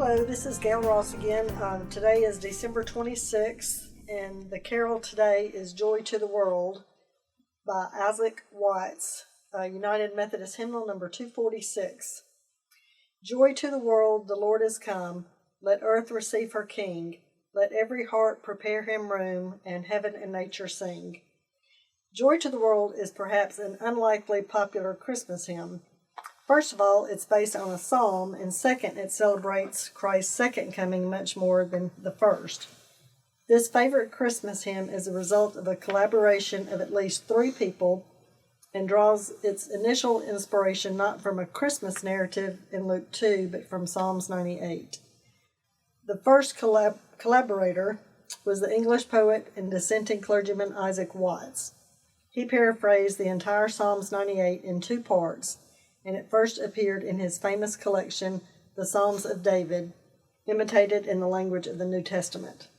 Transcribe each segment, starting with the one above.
Hello, this is Gail Ross again. Today is December 26th, and the carol today is Joy to the World by Isaac Watts, United Methodist Hymnal number 246. Joy to the world, the Lord is come. Let earth receive her King. Let every heart prepare him room, and heaven and nature sing. Joy to the World is perhaps an unlikely popular Christmas hymn. First of all, it's based on a psalm, and second, it celebrates Christ's second coming much more than the first. This favorite Christmas hymn is a result of a collaboration of at least 3 people and draws its initial inspiration not from a Christmas narrative in Luke 2, but from Psalms 98. The first collaborator was the English poet and dissenting clergyman Isaac Watts. He paraphrased the entire Psalms 98 in 2 parts, and it first appeared in his famous collection, The Psalms of David, imitated in the language of the New Testament.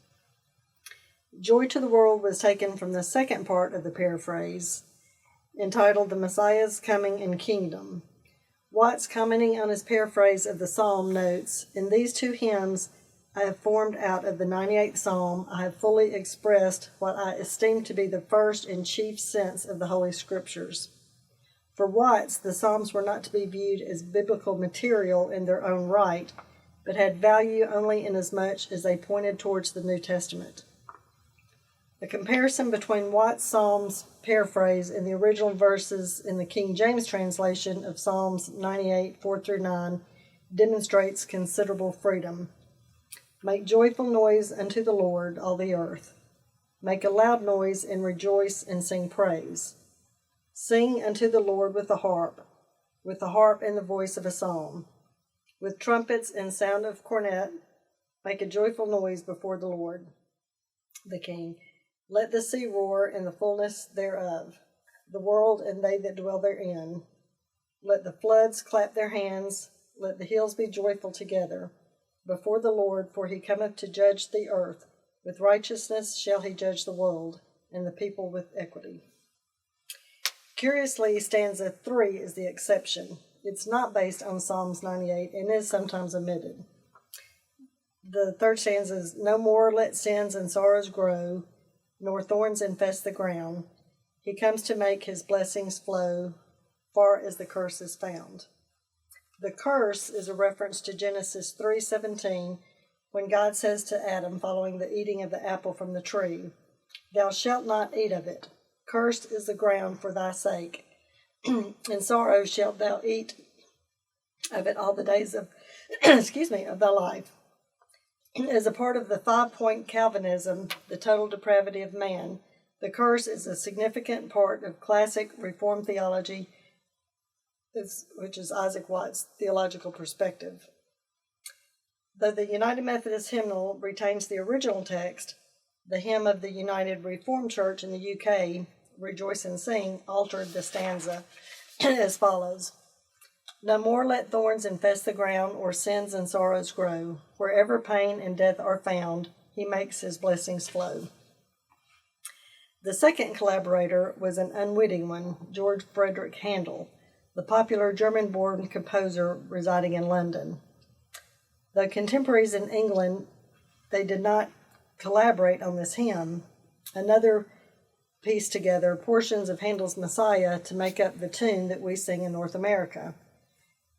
Joy to the World was taken from the second part of the paraphrase, entitled The Messiah's Coming and Kingdom. Watts, commenting on his paraphrase of the psalm, notes, "In these 2 hymns I have formed out of the 98th Psalm, I have fully expressed what I esteem to be the first and chief sense of the Holy Scriptures." For Watts, the Psalms were not to be viewed as biblical material in their own right, but had value only inasmuch as they pointed towards the New Testament. A comparison between Watts' Psalms paraphrase and the original verses in the King James translation of Psalms 98, 4-9 demonstrates considerable freedom. "Make joyful noise unto the Lord, all the earth. Make a loud noise and rejoice and sing praise. Sing unto the Lord with the harp and the voice of a psalm. With trumpets and sound of cornet, make a joyful noise before the Lord, the King. Let the sea roar in the fullness thereof, the world and they that dwell therein. Let the floods clap their hands, let the hills be joyful together before the Lord, for he cometh to judge the earth. With righteousness shall he judge the world, and the people with equity." Curiously, stanza 3 is the exception. It's not based on Psalms 98 and is sometimes omitted. The third stanza is, "No more let sins and sorrows grow, nor thorns infest the ground. He comes to make his blessings flow, far as the curse is found." The curse is a reference to Genesis 3:17, when God says to Adam following the eating of the apple from the tree, "Thou shalt not eat of it. Cursed is the ground for thy sake. In sorrow shalt thou eat of it all the days of of thy life." As a part of the 5-point Calvinism, the total depravity of man, the curse is a significant part of classic Reformed theology, which is Isaac Watts' theological perspective. Though the United Methodist Hymnal retains the original text, the hymn of the United Reformed Church in the UK, Rejoice and Sing, altered the stanza as follows. "No more let thorns infest the ground, or sins and sorrows grow. Wherever pain and death are found, he makes his blessings flow." The second collaborator was an unwitting one, George Frederick Handel, the popular German-born composer residing in London. Though contemporaries in England, they did not collaborate on this hymn. Another pieced together portions of Handel's Messiah to make up the tune that we sing in North America.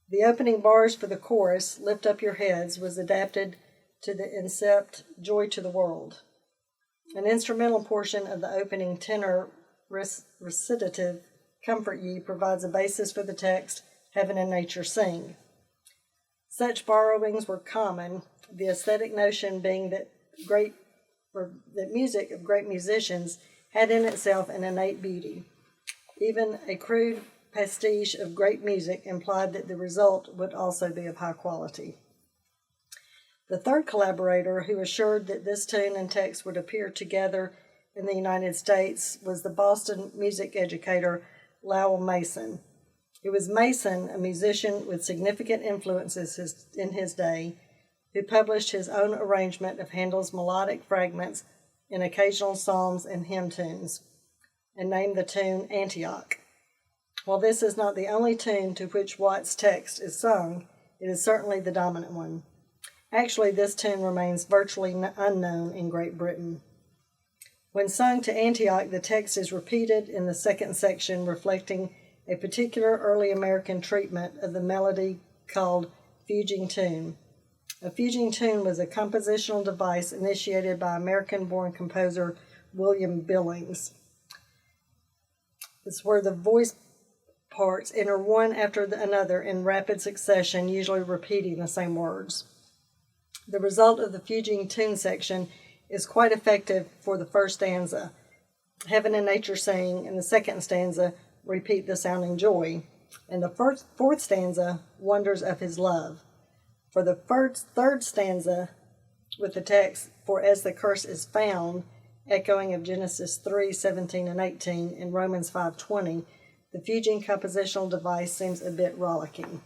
The opening bars for the chorus, "Lift Up Your Heads," was adapted to the incept "Joy to the World." An instrumental portion of the opening tenor recitative, "Comfort Ye," provides a basis for the text, "Heaven and nature sing." Such borrowings were common, the aesthetic notion being that music of great musicians had in itself an innate beauty. Even a crude pastiche of great music implied that the result would also be of high quality. The third collaborator, who assured that this tune and text would appear together in the United States, was the Boston music educator Lowell Mason. It was Mason, a musician with significant influences in his day, who published his own arrangement of Handel's melodic fragments in occasional psalms and hymn tunes, and named the tune Antioch. While this is not the only tune to which Watts' text is sung, it is certainly the dominant one. Actually, this tune remains virtually unknown in Great Britain. When sung to Antioch, the text is repeated in the second section, reflecting a particular early American treatment of the melody called fuguing tune. A fuguing tune was a compositional device initiated by American-born composer William Billings. It's where the voice parts enter one after another in rapid succession, usually repeating the same words. The result of the fuguing tune section is quite effective for the first stanza. Heaven and nature sing, and the second stanza repeat the sounding joy. And the fourth stanza, wonders of his love. For the third stanza, with the text, for as the curse is found, echoing of Genesis 3:17 and 18 and Romans 5:20, the fuguing compositional device seems a bit rollicking.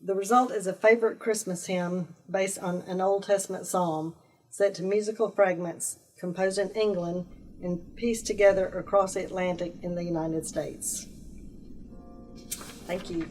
The result is a favorite Christmas hymn based on an Old Testament psalm, set to musical fragments composed in England and pieced together across the Atlantic in the United States. Thank you.